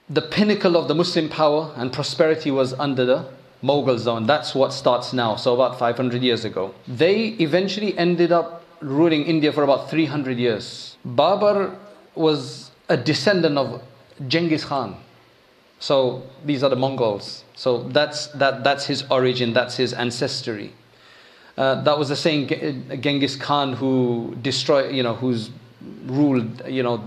the pinnacle of the Muslim power and prosperity was under the Mughal zone. That's what starts now, so about 500 years ago. They eventually ended up ruling India for about 300 years. Babar was a descendant of Genghis Khan. So these are the Mongols. So that's his origin, that's his ancestry. That was the same Genghis Khan who destroyed, who's ruled,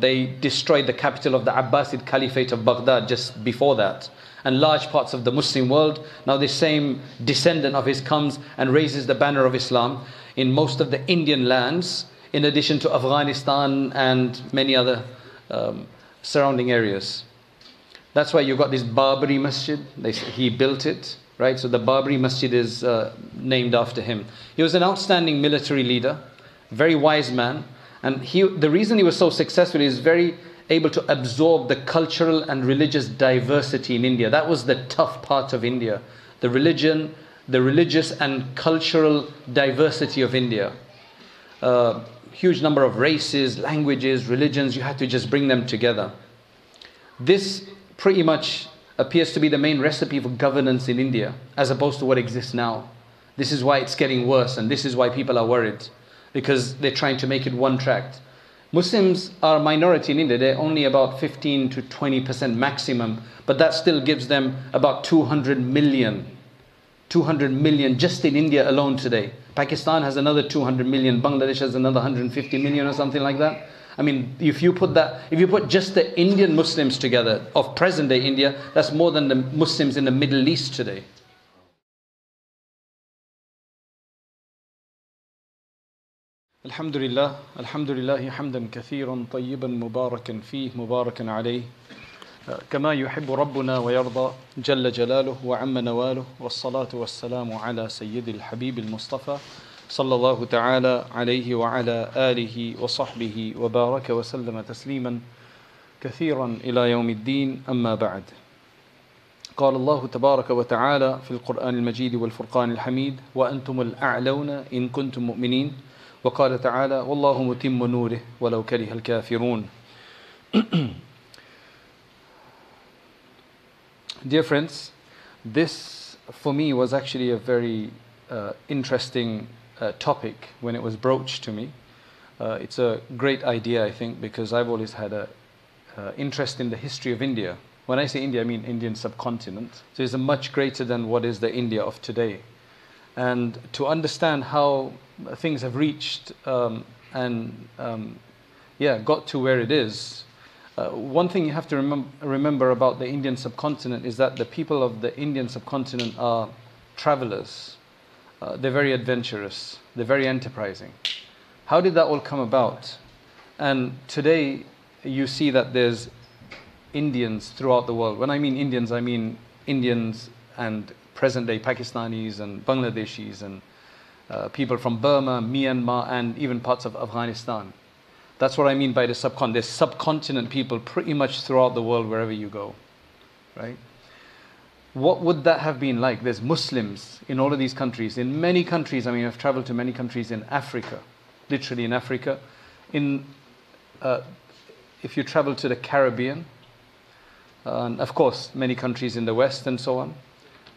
they destroyed the capital of the Abbasid Caliphate of Baghdad just before that. And large parts of the Muslim world, now the same descendant of his comes and raises the banner of Islam in most of the Indian lands, in addition to Afghanistan and many other surrounding areas. That's why you got this Babri Masjid. He built it, right? So the Babri Masjid is named after him. He was an outstanding military leader, very wise man. And the reason he was so successful is very able to absorb the cultural and religious diversity in India. That was the tough part of India. The religion, the religious and cultural diversity of India. Huge number of races, languages, religions, you had to just bring them together. This pretty much appears to be the main recipe for governance in India, as opposed to what exists now. This is why it's getting worse, and this is why people are worried, because they're trying to make it one track. Muslims are a minority in India. They're only about 15 to 20% maximum, but that still gives them about 200 million. 200 million just in India alone today. Pakistan has another 200 million. Bangladesh has another 150 million or something like that. I mean, if you put just the Indian Muslims together of present day India, that's more than the Muslims in the Middle East today. Alhamdulillah, alhamdulillah hamdan kathiran tayyiban mubarakan fih mubarakan alayh. كما يحب ربنا ويرضى جل جلاله وعم نواله والصلاة والسلام على سيد الحبيب المصطفى صلى الله تعالى عليه وعلى آله وصحبه وبارك وسلم تسليما كثيرا إلى يوم الدين أما بعد. قال الله تبارك وتعالى في القرآن المجيد والفرقان الحميد وأنتم الأعلون إن كنتم مؤمنين وقال تعالى والله متم نوره ولو كره الكافرون. Dear friends, this for me was actually a very interesting topic when it was broached to me. It's a great idea, I think, because I've always had an interest in the history of India. When I say India, I mean Indian subcontinent. So it's much greater than what is the India of today. And to understand how things have reached got to where it is. One thing you have to remember about the Indian subcontinent is that the people of the Indian subcontinent are travelers. They're very adventurous. They're very enterprising. How did that all come about? And today you see that there's Indians throughout the world. When I mean Indians and present-day Pakistanis and Bangladeshis and people from Burma, Myanmar, and even parts of Afghanistan. That's what I mean by the subcontinent. There's subcontinent people pretty much throughout the world wherever you go, right? What would that have been like? There's Muslims in all of these countries. In many countries, I mean, I've traveled to many countries in Africa, literally in Africa. If you travel to the Caribbean, and of course, many countries in the West and so on,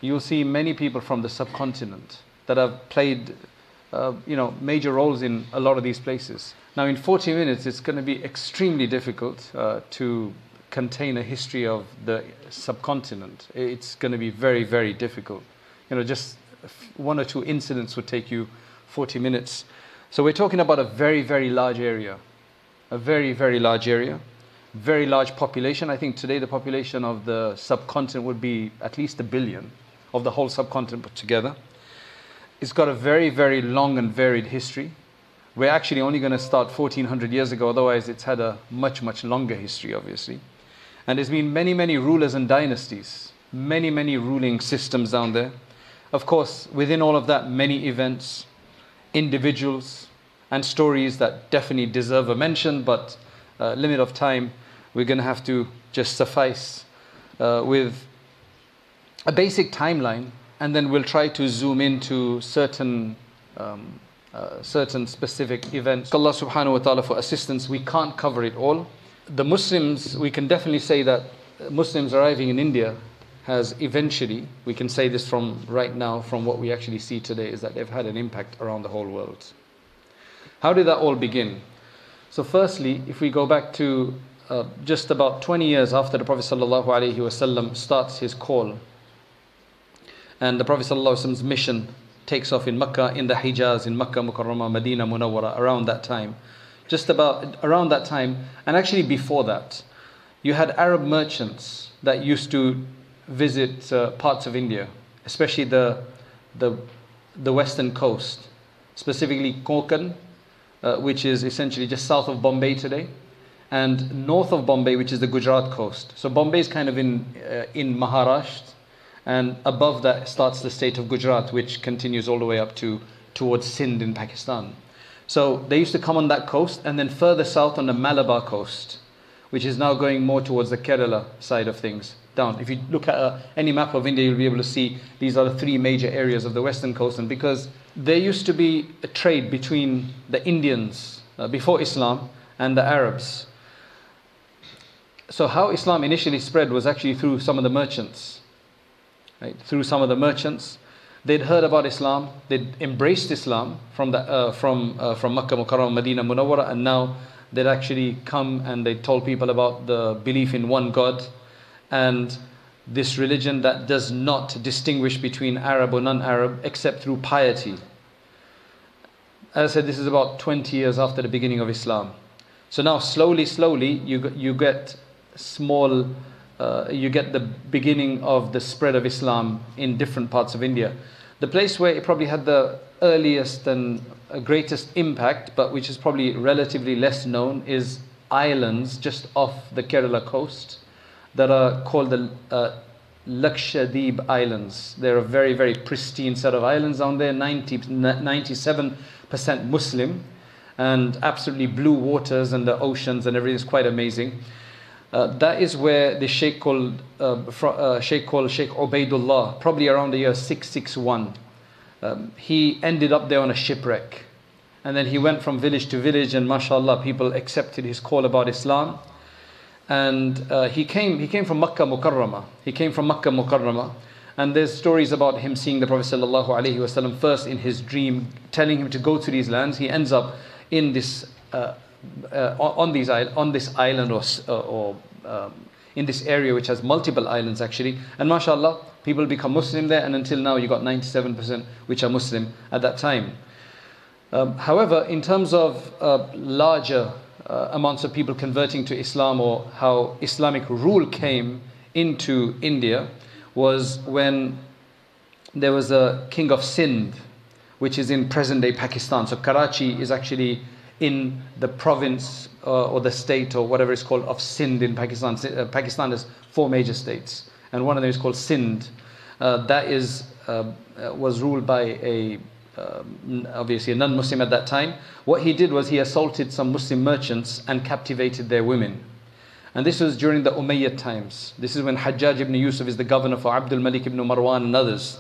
you'll see many people from the subcontinent that have played major roles in a lot of these places. Now in 40 minutes it's going to be extremely difficult to contain a history of the subcontinent. It's going to be very, very difficult. Just one or two incidents would take you 40 minutes. So we're talking about a very, very large area. A very, very large area. Very large population. I think today the population of the subcontinent would be at least 1 billion of the whole subcontinent put together. It's got a very, very long and varied history. We're actually only going to start 1400 years ago, otherwise it's had a much, much longer history, obviously. And there's been many, many rulers and dynasties, many, many ruling systems down there. Of course, within all of that, many events, individuals, and stories that definitely deserve a mention, but limit of time, we're going to have to just suffice with a basic timeline, and then we'll try to zoom into certain specific events. Allah subhanahu wa ta'ala for assistance. We can't cover it all. The Muslims, we can definitely say that Muslims arriving in India has eventually, we can say this from right now, from what we actually see today, is that they've had an impact around the whole world. How did that all begin? So firstly, if we go back to just about 20 years after the Prophet ﷺ starts his call, and the Prophet ﷺ's mission takes off in Mecca, in the Hijaz, in Mecca, Mukarramah, Medina, Munawwara, around that time. Just about around that time, and actually before that, you had Arab merchants that used to visit parts of India, especially the western coast, specifically Konkan, which is essentially just south of Bombay today, and north of Bombay, which is the Gujarat coast. So Bombay is kind of in Maharashtra, and above that starts the state of Gujarat, which continues all the way up towards Sindh in Pakistan. So they used to come on that coast, and then further south on the Malabar Coast, which is now going more towards the Kerala side of things, down. If you look at any map of India, you'll be able to see these are the three major areas of the western coast. And because there used to be a trade between the Indians before Islam and the Arabs. So how Islam initially spread was actually through some of the merchants. Right? Through some of the merchants. They'd heard about Islam, they'd embraced Islam from Makkah, Mukarramah, Medina, Munawwara, and now they'd actually come and they told people about the belief in one God and this religion that does not distinguish between Arab or non-Arab except through piety. As I said, this is about 20 years after the beginning of Islam. So now slowly, you get the beginning of the spread of Islam in different parts of India. The place where it probably had the earliest and greatest impact, but which is probably relatively less known, is islands just off the Kerala coast that are called the Lakshadweep Islands. They're a very, very pristine set of islands down there, 97% Muslim, and absolutely blue waters, and the oceans and everything is quite amazing. That is where the Sheikh called Sheikh Ubaidullah, probably around the year 661. He ended up there on a shipwreck. And then he went from village to village, and mashallah, people accepted his call about Islam. And he came from Makkah Mukarramah. And there's stories about him seeing the Prophet ﷺ first in his dream, telling him to go to these lands. He ends up in this on this island or in this area which has multiple islands actually, and mashallah, people become Muslim there, and until now you got 97% which are Muslim at that time. However, in terms of larger amounts of people converting to Islam, or how Islamic rule came into India, was when there was a king of Sindh, which is in present-day Pakistan. So Karachi is actually in the province or the state or whatever it's called of Sindh in Pakistan. Pakistan has 4 major states, and one of them is called Sindh. That was ruled by obviously a non-Muslim at that time. What he did was he assaulted some Muslim merchants and captivated their women. And this was during the Umayyad times. This is when Hajjaj ibn Yusuf is the governor for Abdul Malik ibn Marwan and others.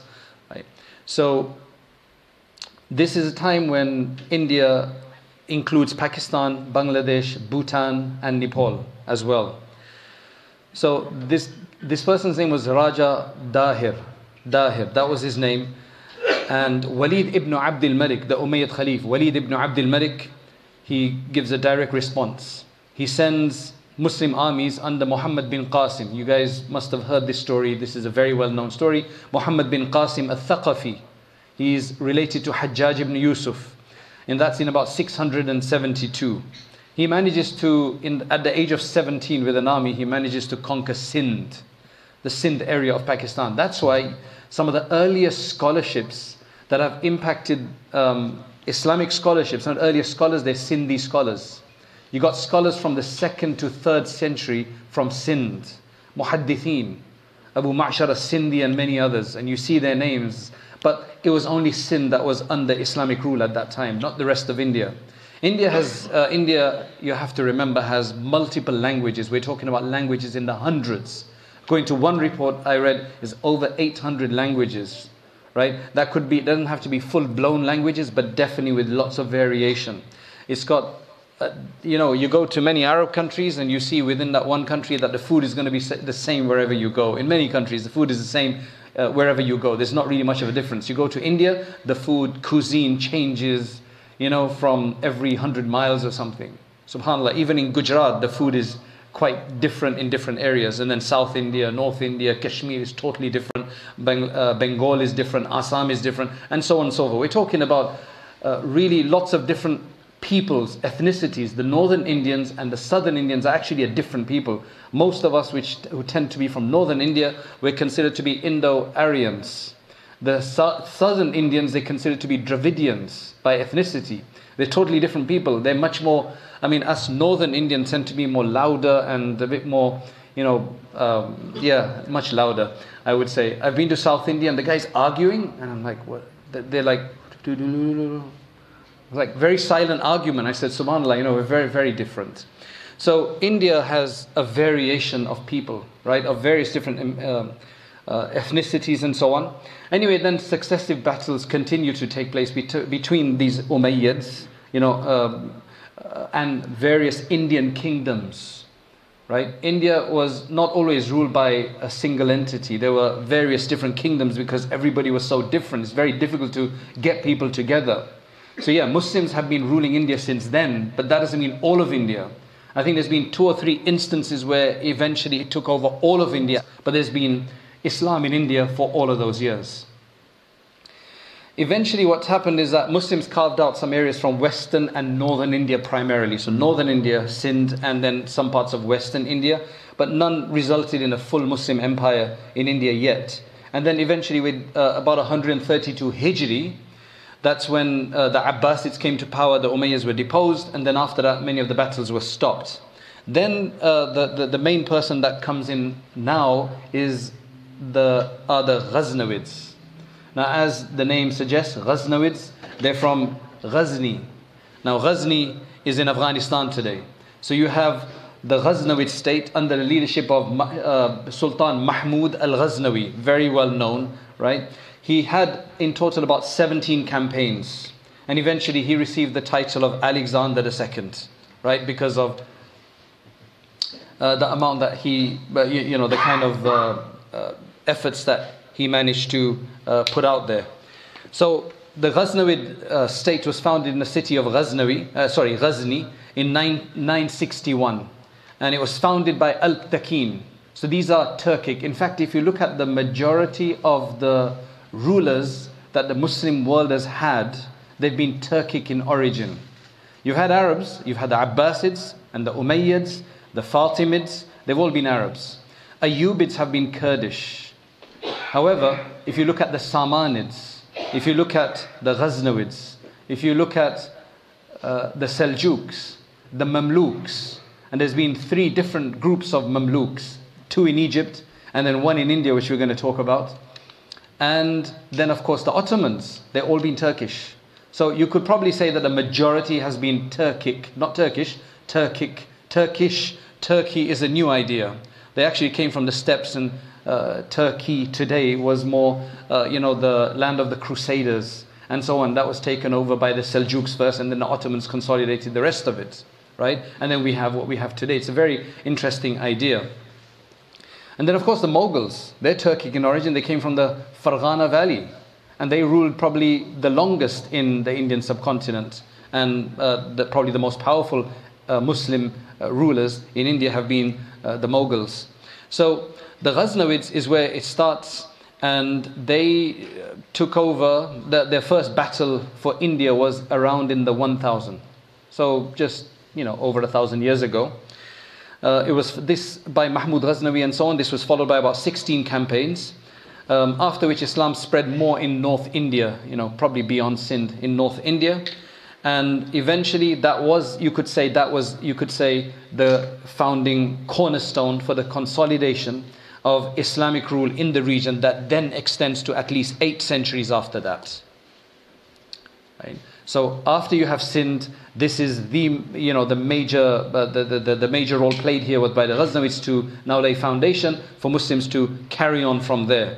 Right? So this is a time when India includes Pakistan, Bangladesh, Bhutan and Nepal as well. So this person's name was Raja Dahir, that was his name. And Walid ibn Abdul Malik, the Umayyad Khalif, Walid ibn Abdul Malik, he gives a direct response. He sends Muslim armies under Muhammad bin Qasim. You guys must have heard this story. This is a very well-known story. Muhammad bin Qasim al-Thaqafi. He is related to Hajjaj ibn Yusuf. And that's in about 672. He manages to, at the age of 17 with an army, he manages to conquer Sindh, the Sindh area of Pakistan. That's why some of the earliest scholarships that have impacted Islamic scholarship, some of the earliest scholars, they're Sindhi scholars. You got scholars from the 2nd to 3rd century from Sindh, Muhaddithin, Abu Ma'shar al-Sindhi and many others, and you see their names. But it was only Sindh that was under Islamic rule at that time, not the rest of India. India, you have to remember, has multiple languages. We're talking about languages in the hundreds. According to one report I read, is over 800 languages. Right? That doesn't have to be full-blown languages, but definitely with lots of variation. It's got you go to many Arab countries and you see within that one country that the food is going to be the same wherever you go. In many countries, the food is the same wherever you go. There's not really much of a difference. You go to India, the food cuisine changes, from every 100 miles or something. SubhanAllah, even in Gujarat, the food is quite different in different areas. And then South India, North India, Kashmir is totally different. Bengal is different, Assam is different, and so on and so forth. We're talking about really lots of different peoples, ethnicities. The northern Indians and the southern Indians are actually a different people. Most of us who tend to be from northern India, we're considered to be Indo-Aryans. The southern Indians, they're considered to be Dravidians by ethnicity. They're totally different people. They're much more, us northern Indians tend to be more louder and a bit more, much louder, I would say. I've been to South India and the guy's arguing and I'm like, what? They're like very silent argument. I said, SubhanAllah, we're very, very different. So India has a variation of people, right, of various different ethnicities and so on. Anyway, then successive battles continue to take place between these Umayyads, and various Indian kingdoms, right? India was not always ruled by a single entity. There were various different kingdoms because everybody was so different. It's very difficult to get people together. So yeah, Muslims have been ruling India since then, but that doesn't mean all of India. I think there's been 2 or 3 instances where eventually it took over all of India, but there's been Islam in India for all of those years. Eventually what happened is that Muslims carved out some areas from western and northern India primarily. So northern India, Sindh, and then some parts of western India, but none resulted in a full Muslim empire in India yet. And then eventually with about 132 Hijri, that's when the Abbasids came to power, the Umayyads were deposed, and then after that many of the battles were stopped. Then the main person that comes in now is the Ghaznavids. Now, as the name suggests, Ghaznavids, they're from Ghazni. Now, Ghazni is in Afghanistan today. So you have the Ghaznavid state under the leadership of Sultan Mahmud al-Ghaznawi, very well known, right? He had in total about 17 campaigns. And eventually he received the title of Alexander II, right? Because of the amount that he, the kind of efforts that he managed to put out there. So the Ghaznavid state was founded in the city of Ghazni in 961. And it was founded by Al-Takin. So these are Turkic. In fact, if you look at the majority of the rulers that the Muslim world has had, they've been Turkic in origin. You've had Arabs, you've had the Abbasids and the Umayyads, the Fatimids, they've all been Arabs. Ayyubids have been Kurdish. However, if you look at the Samanids, if you look at the Ghaznavids, if you look at the Seljuks, the Mamluks, and there's been 3 different groups of Mamluks, 2 in Egypt and then 1 in India, which we're going to talk about. And then of course the Ottomans, they've all been Turkish. So you could probably say that the majority has been Turkic, not Turkish, Turkic, Turkish. Turkey is a new idea. They actually came from the steppes, and Turkey today was more, the land of the Crusaders and so on. That was taken over by the Seljuks first, and then the Ottomans consolidated the rest of it, right? And then we have what we have today. It's a very interesting idea. And then of course the Mughals, they're Turkic in origin. They came from the Farghana Valley, and they ruled probably the longest in the Indian subcontinent, and probably the most powerful Muslim rulers in India have been the Mughals. So the Ghaznavids is where it starts, and they took over. Their first battle for India was around in the 1000. So just, over 1,000 years ago. It was this by Mahmud Ghaznavi and so on. This was followed by about 16 campaigns, after which Islam spread more in North India, probably beyond Sindh, in North India. And eventually you could say the founding cornerstone for the consolidation of Islamic rule in the region that then extends to at least 8 centuries after that. Right? So after you have Sindh, this is the major role played here by the Ghaznavids to now lay foundation for Muslims to carry on from there.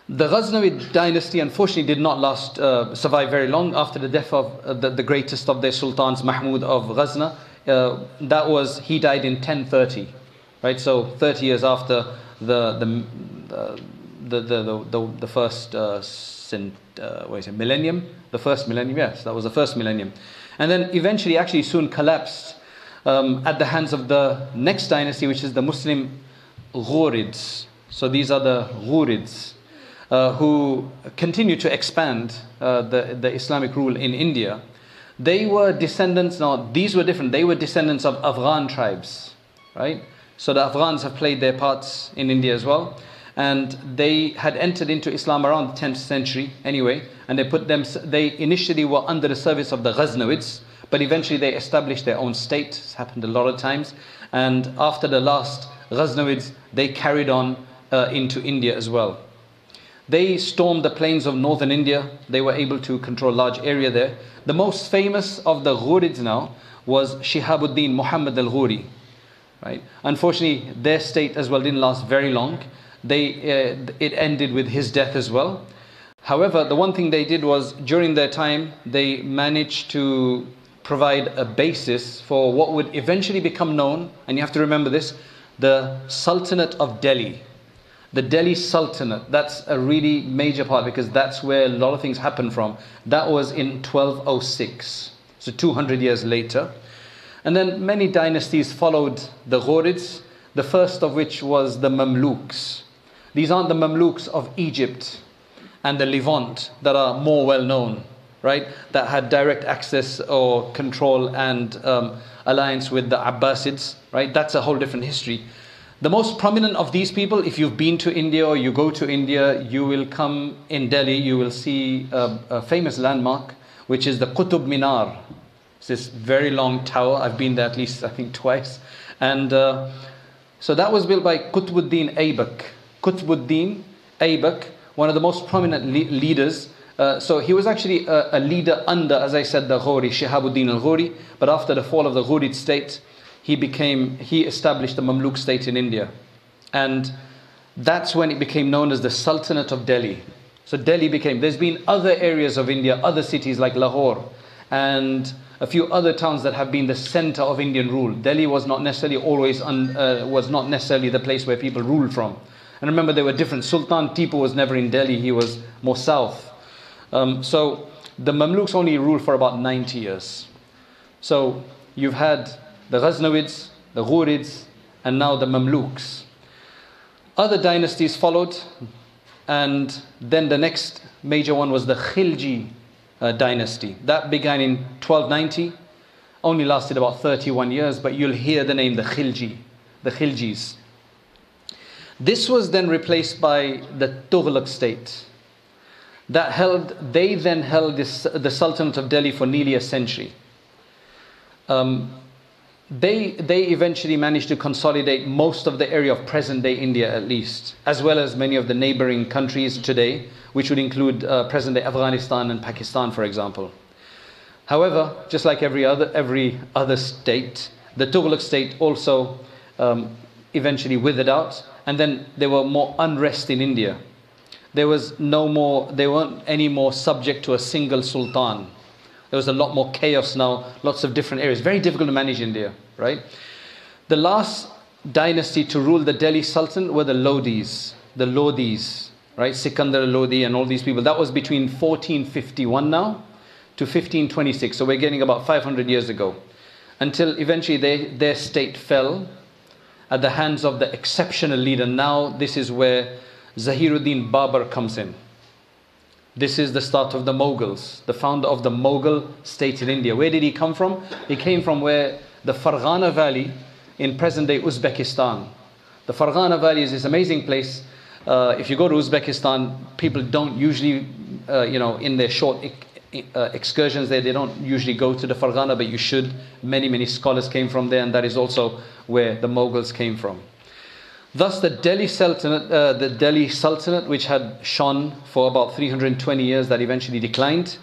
The Ghaznavid dynasty unfortunately did not survive very long. After the death of the greatest of their sultans, Mahmud of Ghazna, he died in 1030, right? So 30 years after the first millennium, the first millennium. Yes, that was the first millennium, and then eventually, actually, soon collapsed at the hands of the next dynasty, which is the Muslim Ghurids. So these are the Ghurids, who continue to expand the Islamic rule in India. They were descendants, now these were different, they were descendants of Afghan tribes, right? So the Afghans have played their parts in India as well. And they had entered into Islam around the 10th century anyway. And they initially were under the service of the Ghaznavids, but eventually they established their own state. It's happened a lot of times. And after the last Ghaznavids, they carried on into India as well. They stormed the plains of northern India. They were able to control a large area there. The most famous of the Ghurids now was Shihabuddin Muhammad al-Ghuri. Right? Unfortunately, their state as well didn't last very long. It ended with his death as well. However, the one thing they did was, during their time, they managed to provide a basis for what would eventually become known, and you have to remember this, the Sultanate of Delhi. The Delhi Sultanate, that's a really major part, because that's where a lot of things happen from. That was in 1206, so 200 years later. And then many dynasties followed the Ghurids, the first of which was the Mamluks. These aren't the Mamluks of Egypt and the Levant that are more well known, right? That had direct access or control and alliance with the Abbasids, right? That's a whole different history. The most prominent of these people, if you've been to India or you go to India, you will come in Delhi, you will see a famous landmark, which is the Qutub Minar. It's this very long tower. I've been there at least, I think, twice. And so that was built by Qutbuddin Aybak. Qutbuddin Aybak, one of the most prominent leaders. So he was actually a leader under, as I said, the Ghuri, Shihabuddin al-Ghuri. But after the fall of the Ghurid state, he established the Mamluk state in India. And that's when it became known as the Sultanate of Delhi. So Delhi there's been other areas of India, other cities like Lahore, and a few other towns that have been the center of Indian rule. Delhi was not necessarily the place where people ruled from. And remember, there were different. Sultan Tipu was never in Delhi, he was more south. So the Mamluks only ruled for about 90 years. So you've had the Ghaznavids, the Ghurids, and now the Mamluks. Other dynasties followed, and then the next major one was the Khilji dynasty. That began in 1290, only lasted about 31 years, but you'll hear the name the Khiljis. This was then replaced by the Tughlaq state. They then held the Sultanate of Delhi for nearly a century. They eventually managed to consolidate most of the area of present-day India, at least, as well as many of the neighboring countries today, which would include present-day Afghanistan and Pakistan, for example. However, just like every other state, the Tughlaq state also eventually withered out, and then there were more unrest in India. They weren't any more subject to a single sultan. There was a lot more chaos now, lots of different areas. Very difficult to manage India, right? The last dynasty to rule the Delhi Sultanate were the Lodhis, right? Sikandar Lodhi and all these people. That was between 1451 now to 1526. So we're getting about 500 years ago. Until eventually their state fell at the hands of the exceptional leader. Now this is where Zahiruddin Babar comes in. This is the start of the Mughals, the founder of the Mughal state in India. Where did he come from? He came from where the Farghana Valley in present-day Uzbekistan. The Farghana Valley is this amazing place. If you go to Uzbekistan, people don't usually, in their short excursions there, they don't usually go to the Farghana, but you should. Many scholars came from there, and that is also where the Mughals came from. Thus, the Delhi Sultanate, which had shone for about 320 years, that eventually declined,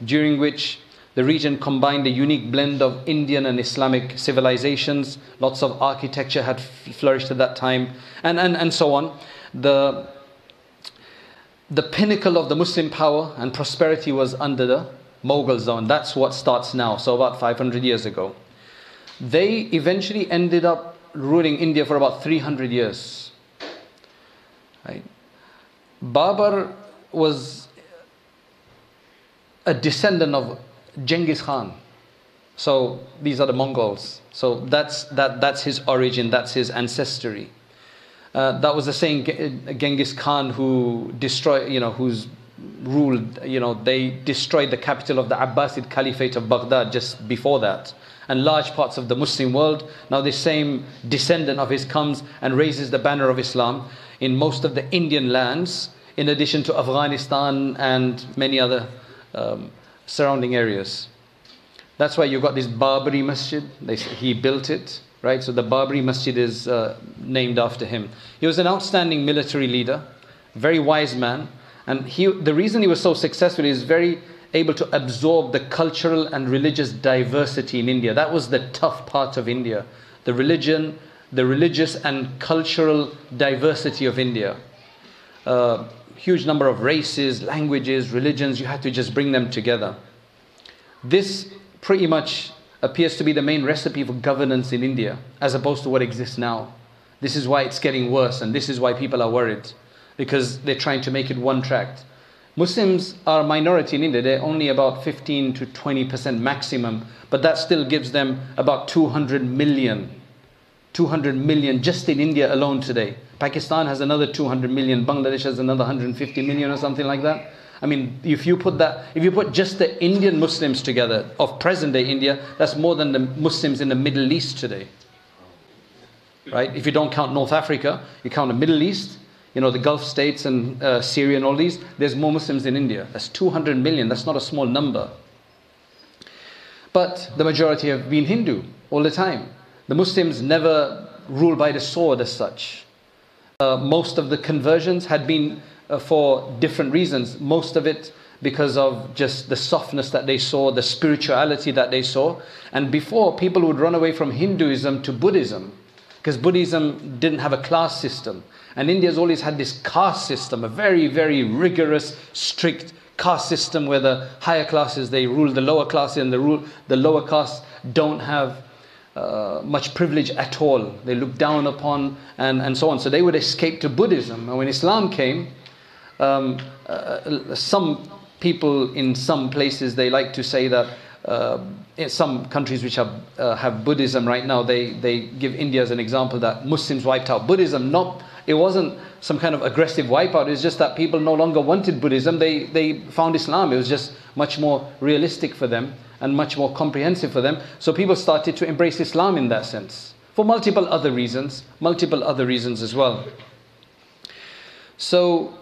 during which the region combined a unique blend of Indian and Islamic civilizations. Lots of architecture had flourished at that time, and so on. the pinnacle of the Muslim power and prosperity was under the Mughal zone. That's what starts now, so about 500 years ago. They eventually ended up ruling India for about 300 years. Right? Babur was a descendant of Genghis Khan. So these are the Mongols. So that's his origin, that's his ancestry. That was the same Genghis Khan who destroyed, who's ruled, they destroyed the capital of the Abbasid Caliphate of Baghdad just before that. And large parts of the Muslim world, now this same descendant of his comes and raises the banner of Islam in most of the Indian lands, in addition to Afghanistan and many other surrounding areas. That's why you got this Babri Masjid. He built it, right? So the Babri Masjid is named after him. He was an outstanding military leader, very wise man. And the reason he was so successful is very able to absorb the cultural and religious diversity in India. That was the tough part of India. The religion, the religious and cultural diversity of India. Huge number of races, languages, religions. You had to just bring them together. This pretty much appears to be the main recipe for governance in India, as opposed to what exists now. This is why it's getting worse, and this is why people are worried, because they're trying to make it one track. Muslims are a minority in India. They're only about 15 to 20% maximum, but that still gives them about 200 million. 200 million just in India alone today. Pakistan has another 200 million. Bangladesh has another 150 million or something like that. I mean, if you put just the Indian Muslims together of present day India, that's more than the Muslims in the Middle East today. Right? If you don't count North Africa, you count the Middle East, the Gulf states and Syria and all these, there's more Muslims in India. That's 200 million. That's not a small number. But the majority have been Hindu all the time. The Muslims never ruled by the sword as such. Most of the conversions had been for different reasons. Most of it because of just the softness that they saw, the spirituality that they saw. And before, people would run away from Hinduism to Buddhism, because Buddhism didn't have a class system. And India's always had this caste system, a very, very rigorous, strict caste system where the higher classes, they rule the lower classes, and the lower castes don't have much privilege at all. They look down upon and so on. So they would escape to Buddhism. And when Islam came, some people in some places, they like to say that in some countries which have Buddhism right now, they give India as an example that Muslims wiped out Buddhism. It wasn't some kind of aggressive wipeout. It's just that people no longer wanted Buddhism. They found Islam. It was just much more realistic for them and much more comprehensive for them. So people started to embrace Islam in that sense, for multiple other reasons as well. So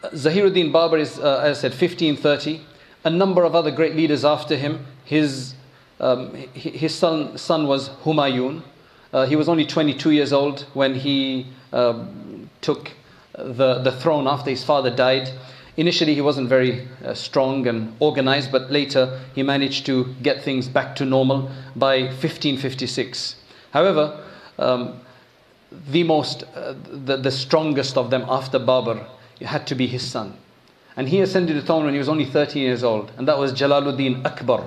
Zahiruddin Babur is, as I said, 1530. A number of other great leaders after him. His son was Humayun. He was only 22 years old when he took the throne after his father died. Initially, he wasn't very strong and organized, but later he managed to get things back to normal by 1556. However, the strongest of them after Babur, it had to be his son. And he ascended the throne when he was only 13 years old, and that was Jalaluddin Akbar.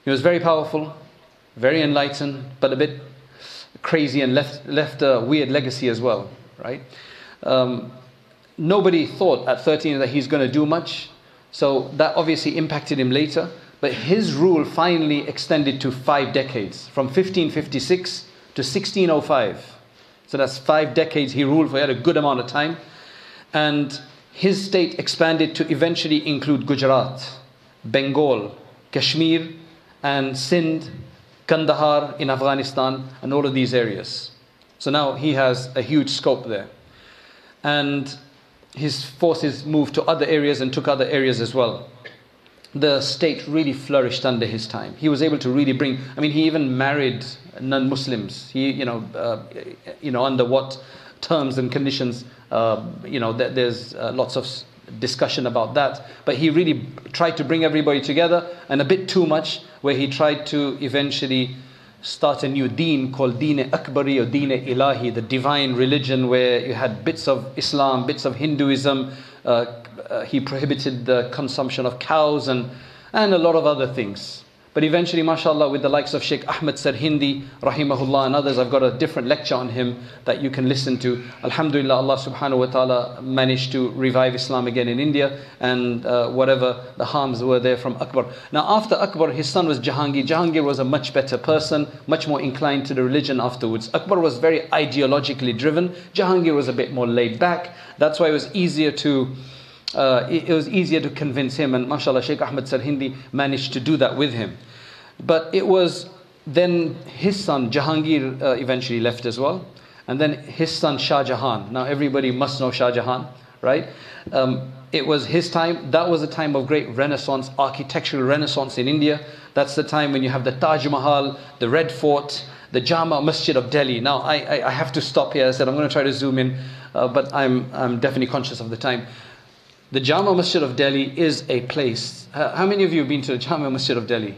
He was very powerful, very enlightened, but a bit crazy, and left a weird legacy as well, right? Nobody thought at 13 that he's going to do much, so that obviously impacted him later. But his rule finally extended to 5 decades, from 1556 to 1605. So that's 5 decades he ruled for. He had a good amount of time. And his state expanded to eventually include Gujarat, Bengal, Kashmir, and Sindh, Kandahar in Afghanistan, and all of these areas. So now he has a huge scope there. And his forces moved to other areas and took other areas as well. The state really flourished under his time. He was able to really he even married non-Muslims. He, under what terms and conditions, there's lots of discussion about that. But he really tried to bring everybody together, and a bit too much, where he tried to eventually start a new deen called Deen Akbari or Deen Ilahi, the divine religion, where you had bits of Islam, bits of Hinduism. He prohibited the consumption of cows and a lot of other things. But eventually, mashallah, with the likes of Sheikh Ahmed Sarhindi, rahimahullah, and others, I've got a different lecture on him that you can listen to. Alhamdulillah, Allah subhanahu wa ta'ala managed to revive Islam again in India, and whatever the harms were there from Akbar. Now, after Akbar, his son was Jahangir. Jahangir was a much better person, much more inclined to the religion afterwards. Akbar was very ideologically driven. Jahangir was a bit more laid back. That's why it was easier to convince him, and mashallah, Sheikh Ahmed Sarhindi managed to do that with him. But it was then his son Jahangir eventually left as well, and then his son Shah Jahan. Now everybody must know Shah Jahan, right? It was his time. That was a time of great renaissance, architectural renaissance in India. That's the time when you have the Taj Mahal, the Red Fort, the Jama Masjid of Delhi. Now I have to stop here. I said I'm going to try to zoom in, but I'm definitely conscious of the time. The Jama Masjid of Delhi is a place. How many of you have been to the Jama Masjid of Delhi?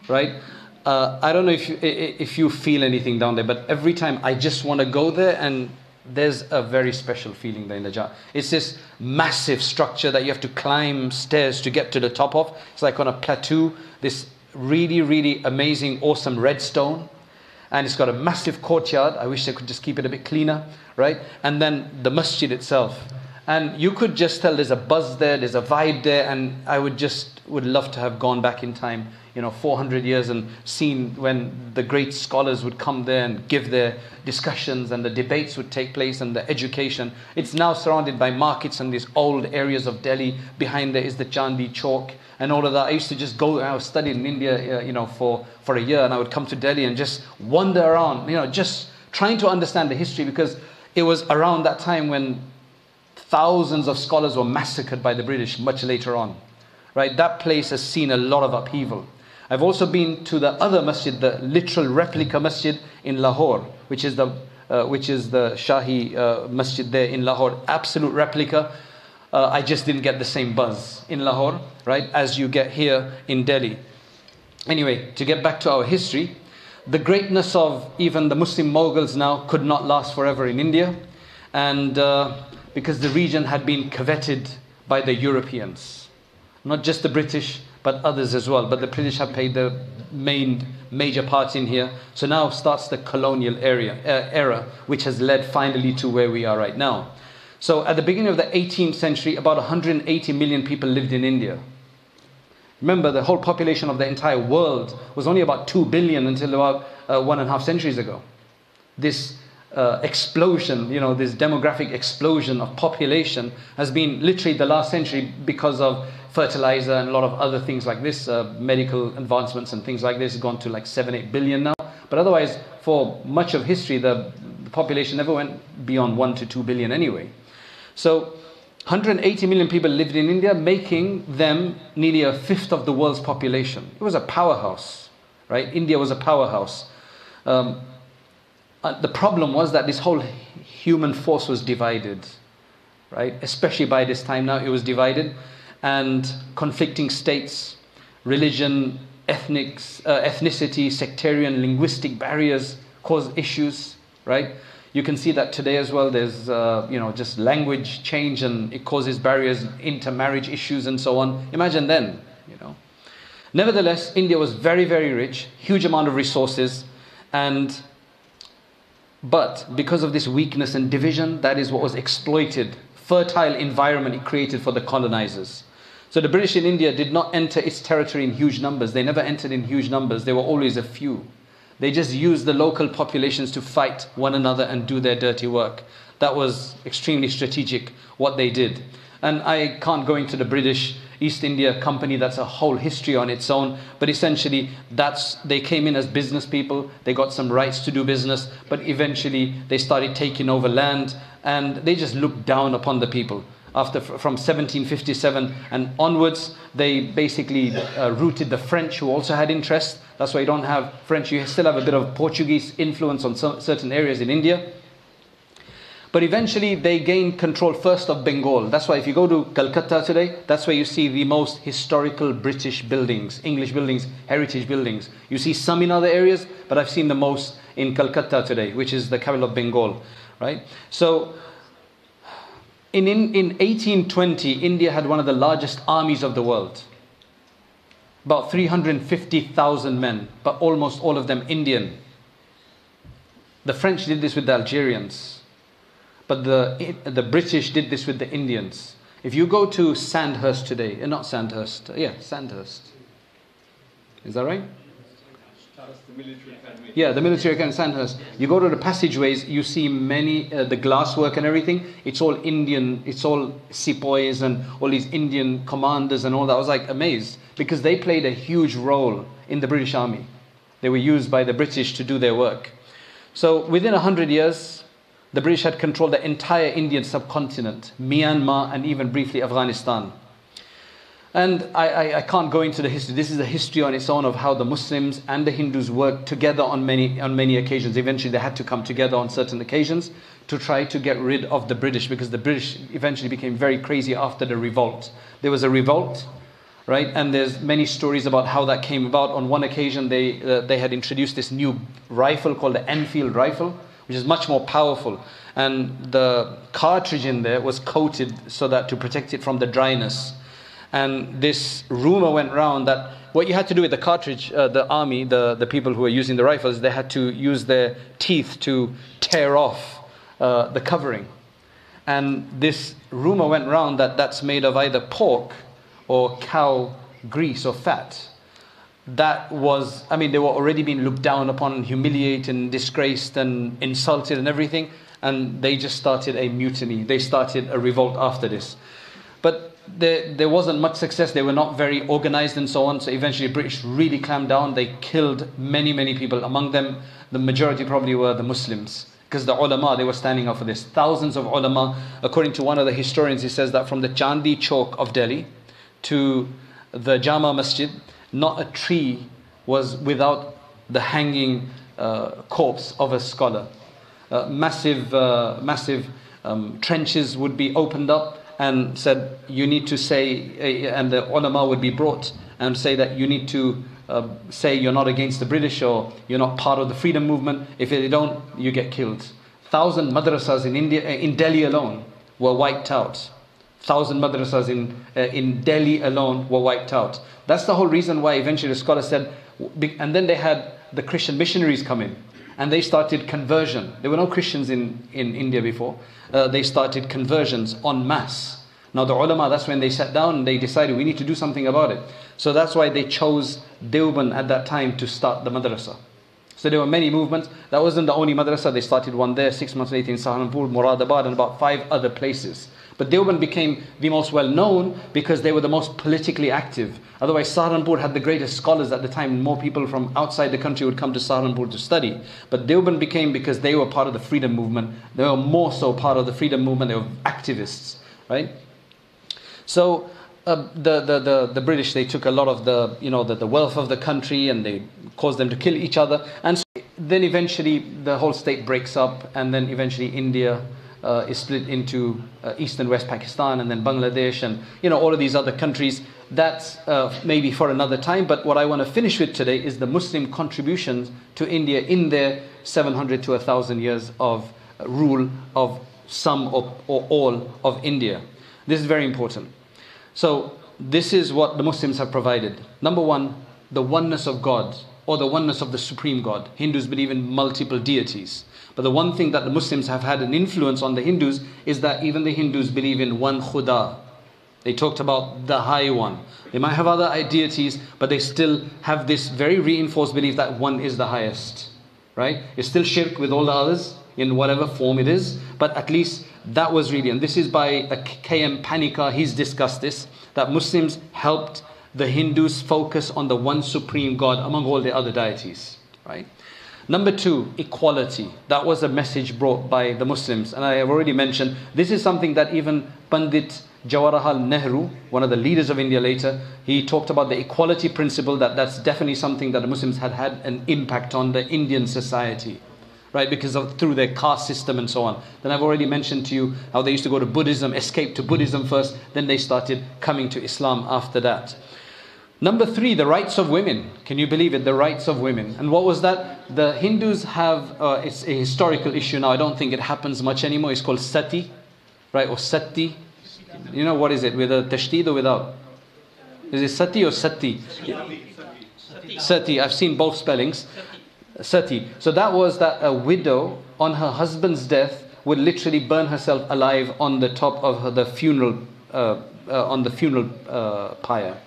Right? I don't know if you feel anything down there, but every time I just want to go there, and there's a very special feeling there in the Jama. It's this massive structure that you have to climb stairs to get to the top of. It's like on a plateau, this really, really amazing, awesome red stone. And it's got a massive courtyard. I wish they could just keep it a bit cleaner, right? And then the masjid itself. And you could just tell there's a buzz there, there's a vibe there, and I would love to have gone back in time, 400 years, and seen when the great scholars would come there and give their discussions, and the debates would take place, and the education. It's now surrounded by markets and these old areas of Delhi. Behind there is the Chandi Chowk and all of that. I used to just go, I was studying in India, for a year, and I would come to Delhi and just wander around, just trying to understand the history, because it was around that time when thousands of scholars were massacred by the British much later on, right? That place has seen a lot of upheaval. I've also been to the other masjid, the literal replica masjid in Lahore, which is the Shahi masjid there in Lahore, absolute replica. I just didn't get the same buzz in Lahore, right, as you get here in Delhi. Anyway, to get back to our history, the greatness of even the Muslim Mughals now could not last forever in India, and because the region had been coveted by the Europeans. Not just the British, but others as well. But the British have played the major part in here. So now starts the colonial era, which has led finally to where we are right now. So at the beginning of the 18th century, about 180 million people lived in India. Remember, the whole population of the entire world was only about 2 billion until about 1.5 centuries ago. This explosion, this demographic explosion of population has been literally the last century because of fertilizer and a lot of other things like this, medical advancements and things like this, gone to like 7-8 billion now. But otherwise, for much of history, the population never went beyond 1 to 2 billion anyway. So 180 million people lived in India, making them nearly a fifth of the world's population. It was a powerhouse, right? India was a powerhouse. The problem was that this whole human force was divided, right? Especially by this time now, it was divided, and conflicting states, religion, ethnicity, sectarian, linguistic barriers caused issues, right? You can see that today as well. There's, just language change, and it causes barriers, intermarriage issues, and so on. Imagine then, Nevertheless, India was very, very rich, huge amount of resources, but because of this weakness and division, that is what was exploited. Fertile environment it created for the colonizers. So the British in India did not enter its territory in huge numbers. They never entered in huge numbers. There were always a few. They just used the local populations to fight one another and do their dirty work. That was extremely strategic, what they did. And I can't go into the British East India Company, that's a whole history on its own. But essentially, they came in as business people. They got some rights to do business. But eventually, they started taking over land. And they just looked down upon the people. From 1757 and onwards, they basically routed the French, who also had interest. That's why you don't have French. You still have a bit of Portuguese influence on certain areas in India. But eventually they gained control first of Bengal. That's why if you go to Calcutta today, that's where you see the most historical British buildings, English buildings, heritage buildings. You see some in other areas, but I've seen the most in Calcutta today, which is the capital of Bengal, right? So in 1820, India had one of the largest armies of the world. About 350,000 men, but almost all of them Indian. The French did this with the Algerians. But the British did this with the Indians. If you go to Sandhurst today, not Sandhurst, Sandhurst. Is that right? The military academy. Yeah, the military academy, Sandhurst. You go to the passageways, you see many, the glasswork and everything, it's all Indian, it's all sepoys and all these Indian commanders and all that. I was like amazed because they played a huge role in the British Army. They were used by the British to do their work. So within 100 years, the British had controlled the entire Indian subcontinent, Myanmar and even briefly Afghanistan. And I can't go into the history. This is a history on its own of how the Muslims and the Hindus worked together on many occasions. Eventually they had to come together on certain occasions to try to get rid of the British, because the British eventually became very crazy after the revolt. There was a revolt, right? And there's many stories about how that came about. On one occasion they had introduced this new rifle called the Enfield rifle, which is much more powerful. And the cartridge in there was coated so that to protect it from the dryness. And this rumor went round that what you had to do with the cartridge, the army, the people who were using the rifles, they had to use their teeth to tear off the covering. And this rumor went round that that's made of either pork or cow grease or fat. That was, they were already being looked down upon, humiliated and disgraced and insulted and everything. And they just started a mutiny. They started a revolt after this. But there wasn't much success. They were not very organized and so on. So eventually the British really clamped down. They killed many people. Among them, the majority probably were the Muslims. Because the ulama, they were standing up for this. Thousands of ulama. According to one of the historians, he says that from the Chandi Chowk of Delhi to the Jama Masjid, not a tree was without the hanging corpse of a scholar. Massive trenches would be opened up and said, you need to say, and the ulama would be brought and say that you need to say you're not against the British or you're not part of the freedom movement. If they don't, you get killed. 1,000 madrasas in India, in Delhi alone, were wiped out. 1,000 madrasas in Delhi alone were wiped out. That's the whole reason why eventually the scholar said, and then they had the Christian missionaries come in and they started conversion. There were no Christians in India before. They started conversions en masse. Now the ulama, that's when they sat down and they decided we need to do something about it. So that's why they chose Deoband at that time to start the madrasa. So there were many movements. That wasn't the only madrasa. They started one there, 6 months later in Saharanpur, Moradabad, and about 5 other places. But Deoband became the most well known because they were the most politically active. Otherwise, Saharanpur had the greatest scholars at the time. More people from outside the country would come to Saharanpur to study. But Deoband became because they were part of the freedom movement. They were more so part of the freedom movement. They were activists, right? So the British, they took a lot of the wealth of the country and they caused them to kill each other. And so then eventually the whole state breaks up, and then eventually India is split into East and West Pakistan, and then Bangladesh, and all of these other countries. That's maybe for another time. But what I want to finish with today is the Muslim contributions to India in their 700 to 1,000 years of rule of some or all of India. This is very important. So this is what the Muslims have provided. Number one, the oneness of God, or the oneness of the Supreme God. Hindus believe in multiple deities. But the one thing that the Muslims have had an influence on the Hindus is that even the Hindus believe in one Khuda. They talked about the High One. They might have other deities, but they still have this very reinforced belief that one is the highest. Right? It's still shirk with all the others in whatever form it is, but at least that was really, and this is by K.M. Panika, he's discussed this, that Muslims helped the Hindus focus on the one supreme God among all the other deities. Right? Number two, equality. That was a message brought by the Muslims. And I have already mentioned, this is something that even Pandit Jawaharlal Nehru, one of the leaders of India later, he talked about the equality principle, that's definitely something that the Muslims had an impact on the Indian society. right? Because of through their caste system and so on. Then I've already mentioned to you how they used to go to Buddhism, escape to Buddhism first, then they started coming to Islam after that. Number 3, the rights of women. Can you believe it? The rights of women. And what was that? The Hindus have, it's a historical issue now. I don't think it happens much anymore. It's called sati, right? Or sati. You know what is it? With a tashdid or without? Is it sati or sati? Sati. I've seen both spellings. Sati. So that was that a widow on her husband's death would literally burn herself alive on the top of the funeral, pyre.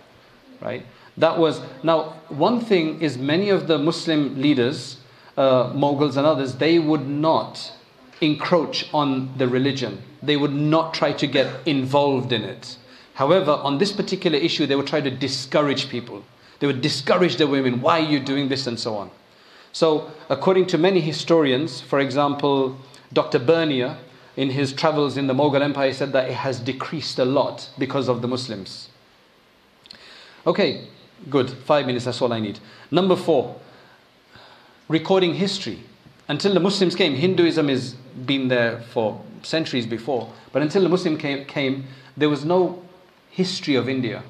Right? That was, now one thing is many of the Muslim leaders, Mughals and others, they would not encroach on the religion. They would not try to get involved in it. However, on this particular issue, they would try to discourage people. They would discourage the women. Why are you doing this and so on? So according to many historians, for example, Dr. Bernier, in his travels in the Mughal Empire, said that it has decreased a lot because of the Muslims. Okay, good. 5 minutes, that's all I need. Number 4, recording history. Until the Muslims came, Hinduism has been there for centuries before. But until the Muslim came, there was no history of India.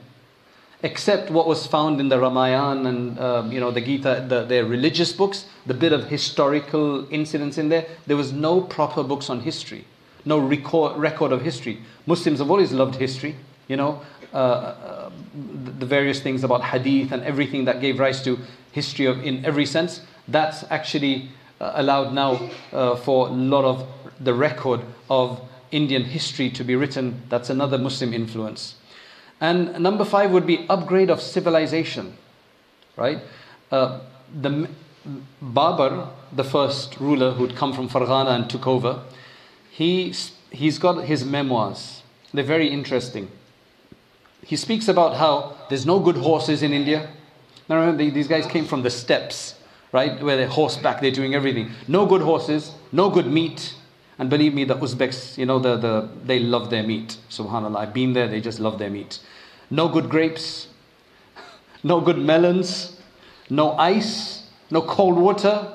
Except what was found in the Ramayana and the Gita, their religious books, the bit of historical incidents in there. There was no proper books on history. No record of history. Muslims have always loved history, the various things about hadith and everything that gave rise to history in every sense. That's actually allowed now for a lot of the record of Indian history to be written. That's another Muslim influence. And number 5 would be upgrade of civilization, right? The Babar, the first ruler who'd come from Farghana and took over, he's got his memoirs. They're very interesting. He speaks about how there's no good horses in India. Now remember, these guys came from the steppes, right? Where they're horseback, they're doing everything. No good horses, no good meat. And believe me, the Uzbeks, they love their meat. Subhanallah, I've been there, they just love their meat. No good grapes, no good melons, no ice, no cold water,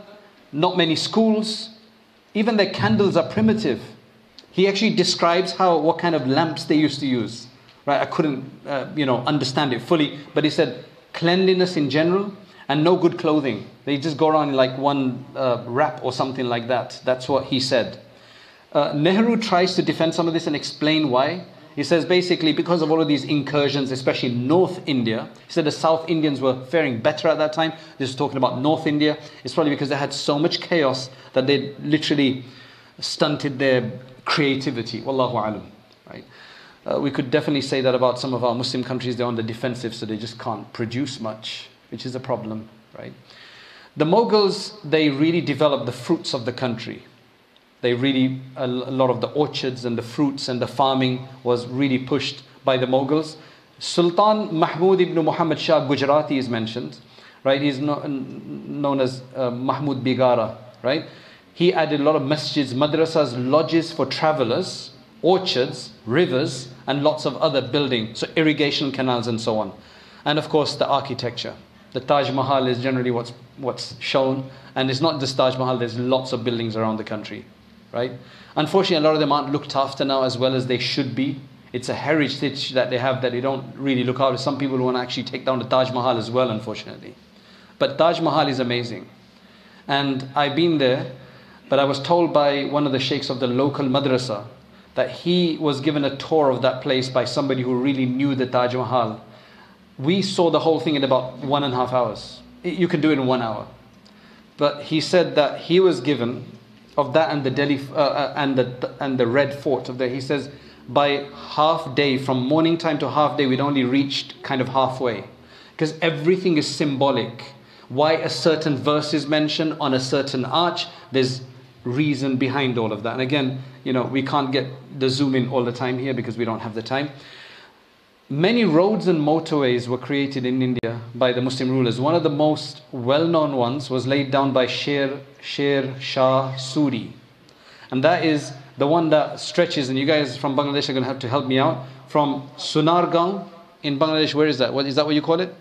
not many schools. Even their candles are primitive. He actually describes what kind of lamps they used to use. Right, I couldn't, understand it fully, but he said cleanliness in general and no good clothing. They just go around in like one wrap or something like that. That's what he said. Nehru tries to defend some of this and explain why. He says basically because of all of these incursions, especially North India. He said the South Indians were faring better at that time. This is talking about North India. It's probably because they had so much chaos that they literally stunted their creativity. Wallahu alam. Right. We could definitely say that about some of our Muslim countries. They're on the defensive, so they just can't produce much, which is a problem, right? The Mughals, they really developed the fruits of the country. A lot of the orchards and the fruits and the farming was really pushed by the Mughals. Sultan Mahmud ibn Muhammad Shah Gujarati is mentioned, right? He's known as Mahmud Bigara, right? He added a lot of masjids, madrasas, lodges for travelers, orchards, rivers, and lots of other buildings, so irrigation canals and so on. And of course the architecture. The Taj Mahal is generally what's shown, and it's not just Taj Mahal, there's lots of buildings around the country, right? Unfortunately, a lot of them aren't looked after now as well as they should be. It's a heritage that they have that they don't really look after. Some people want to actually take down the Taj Mahal as well, unfortunately. But Taj Mahal is amazing. And I've been there, but I was told by one of the sheikhs of the local madrasa that he was given a tour of that place by somebody who really knew the Taj Mahal. We saw the whole thing in about 1.5 hours. You can do it in 1 hour. But he said that he was given of that and the Delhi and the Red Fort of there. He says by half day, from morning time to half day, we'd only reached kind of halfway, because everything is symbolic. Why a certain verse is mentioned on a certain arch, there's reason behind all of that. And again, we can't get the zoom in all the time here because we don't have the time. Many roads and motorways were created in India by the Muslim rulers. One of the most well-known ones was laid down by Sher Shah Suri. And that is the one that stretches, and you guys from Bangladesh are going to have to help me out, from Sunargaon in Bangladesh. Where is that? Is that what you call it?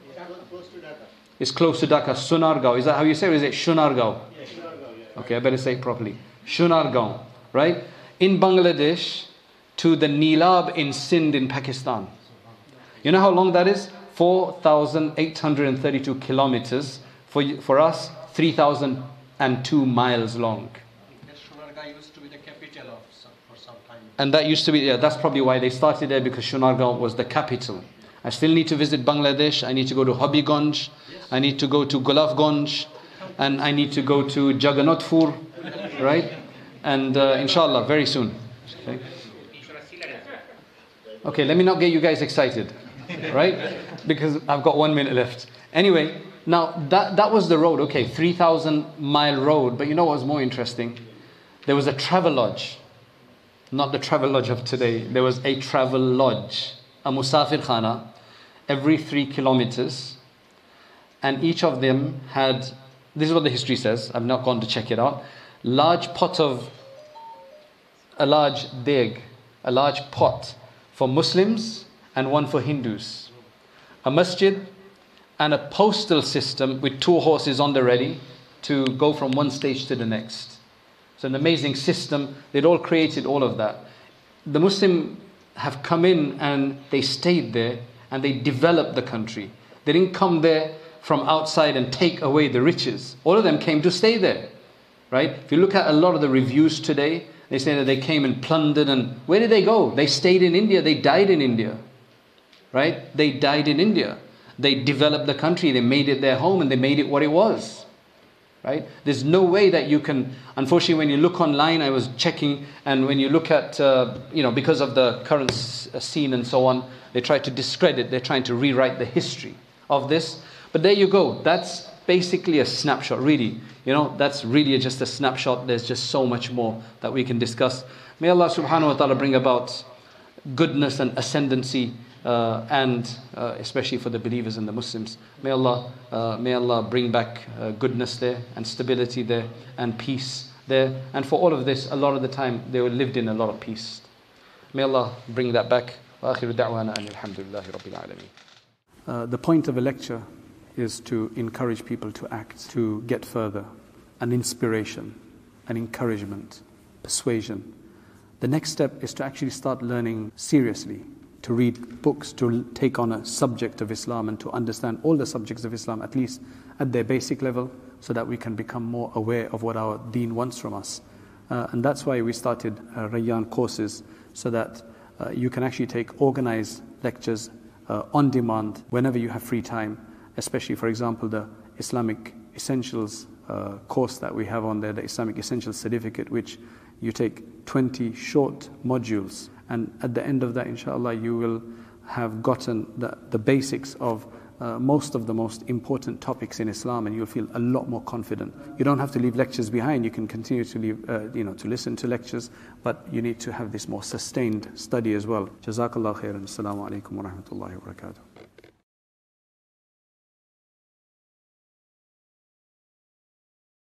Close to Dhaka. It's close to Dhaka. Sunargaon. Is that how you say it? Or is it Shunargaon? Yeah, Shunargaon, yeah. Okay, I better say it properly. Shunargaon, right? In Bangladesh to the Nilab in Sindh in Pakistan. You know how long that is? 4,832 kilometers. For us, 3,002 miles long. Shunargaon used to be the capital for some time. And that used to be, yeah, that's probably why they started there, because Shunargaon was the capital. I still need to visit Bangladesh. I need to go to Habiganj. I need to go to Gulafganj. And I need to go to Jagannathpur, right? And inshallah, very soon. Okay, let me not get you guys excited, right? Because I've got 1 minute left. Anyway, now that was the road. Okay, 3,000-mile road. But you know what was more interesting? There was a travel lodge. Not the travel lodge of today. There was a travel lodge, a musafir khana, every 3 kilometers. And each of them had, this is what the history says, I've not gone to check it out, a large pot for Muslims and one for Hindus. A masjid and a postal system with 2 horses on the ready to go from one stage to the next. It's an amazing system. They'd all created all of that. The Muslims have come in and they stayed there and they developed the country. They didn't come there from outside and take away the riches. All of them came to stay there, right? If you look at a lot of the reviews today, they say that they came and plundered, and where did they go? They stayed in India. They died in India, right? They died in India. They developed the country. They made it their home and they made it what it was, right? There's no way that you can, unfortunately, when you look online, I was checking, and when you look at, because of the current scene and so on, they try to discredit, they're trying to rewrite the history of this. But there you go. That's basically a snapshot, really. That's really just a snapshot. There's just so much more that we can discuss. May Allah subhanahu wa ta'ala bring about goodness and ascendancy, and especially for the believers and the Muslims. May Allah bring back goodness there, and stability there, and peace there. And for all of this, a lot of the time, they were lived in a lot of peace. May Allah bring that back. وآخر دعوانا أن الحمد لله رب العالمين. The point of a lecture is to encourage people to act, to get further, an inspiration, an encouragement, persuasion. The next step is to actually start learning seriously, to read books, to take on a subject of Islam and to understand all the subjects of Islam, at least at their basic level, so that we can become more aware of what our deen wants from us. And that's why we started Rayyan courses, so that you can actually take organized lectures on demand whenever you have free time. Especially, for example, the Islamic Essentials course that we have on there, the Islamic Essentials Certificate, which you take 20 short modules. And at the end of that, inshallah, you will have gotten the basics of most of the most important topics in Islam, and you'll feel a lot more confident. You don't have to leave lectures behind. You can continue to leave, to listen to lectures, but you need to have this more sustained study as well. Jazakallah khairan. Assalamu alaikum wa rahmatullahi wa barakatuh.